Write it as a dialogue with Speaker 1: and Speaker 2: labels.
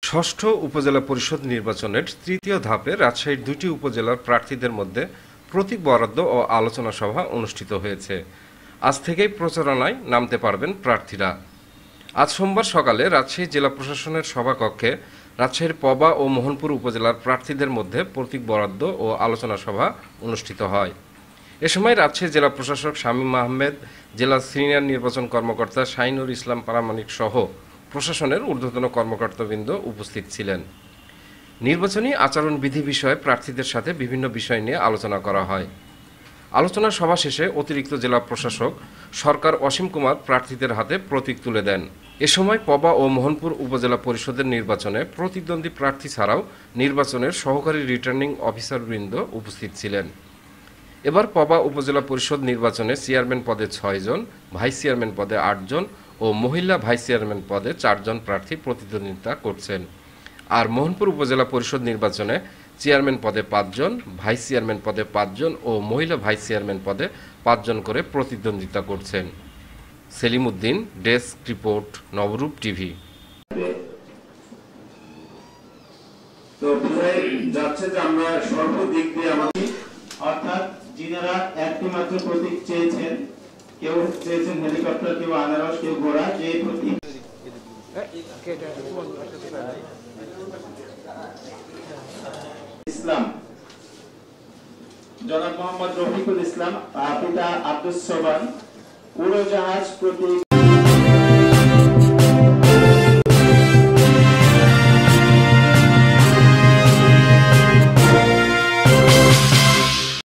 Speaker 1: ষষ্ঠ উপজেলা পরিষদ নির্বাচনের তৃতীয় ধাপে রাজশাহীর দুটি উপজেলার প্রার্থীদের মধ্যে প্রতীক বরাদ্দ ও আলোচনা সভা অনুষ্ঠিত হয়েছে। আজ থেকেই প্রচারণায় নামতে পারবেন প্রার্থীরা। আজ সোমবার সকালে রাজশাহী জেলা প্রশাসনের সভাকক্ষে রাজশাহীর পবা ও মোহনপুর উপজেলার প্রার্থীদের মধ্যে প্রতীক বরাদ্দ ও আলোচনা সভা অনুষ্ঠিত হয়। এ সময় রাজশাহী জেলা প্রশাসক শামীম আহমেদ, জেলা সিনিয়র নির্বাচন কর্মকর্তা শাহিনুর ইসলাম পারামানিক সহ প্রশাসনের ঊর্ধ্বতন কর্মকর্তাবৃন্দ উপস্থিত ছিলেন। নির্বাচনী আচরণবিধি বিষয়ে প্রার্থীদের সাথে বিভিন্ন বিষয় নিয়ে আলোচনা করা হয়। আলোচনা সভা শেষে অতিরিক্ত জেলা প্রশাসক সরকার অসীম কুমার প্রার্থীদের হাতে প্রতীক তুলে দেন। এ সময় পবা ও মোহনপুর উপজেলা পরিষদের নির্বাচনে প্রতিদ্বন্দ্বী প্রার্থী ছাড়াও নির্বাচনের সহকারী রিটার্নিং অফিসারবৃন্দ উপস্থিত ছিলেন। এবার পবা উপজেলা পরিষদ নির্বাচনে চেয়ারম্যান পদে 6 জন, ভাইস চেয়ারম্যান পদে 8 জন ও মহিলা ভাইস চেয়ারম্যান পদে 4 জন প্রার্থী প্রতিদ্বন্দ্বিতা করছেন। আর মোহনপুর উপজেলা পরিষদ নির্বাচনে চেয়ারম্যান পদে 5 জন, ভাইস চেয়ারম্যান পদে 5 জন ও মহিলা ভাইস চেয়ারম্যান পদে 5 জন করে প্রতিদ্বন্দ্বিতা করছেন। সেলিম উদ্দিন, ডেস্ক রিপোর্ট, নবরূপ টিভি।
Speaker 2: তো বুঝাই যাচ্ছে যে আমরা সর্বদিক দিয়ে আমাদের অর্থাৎ যিনারা একটি মাত্র প্রতীক চেয়েছেন, কেউ চেয়েছেন হেলিকপ্টার, কেউ আনারস, কেউ ঘোড়া, যে প্রতীক ইসলাম জনাব মোহাম্মদ রফিকুল ইসলাম, পিতা আব্দুস সোবান, উড়োজাহাজ প্রতীক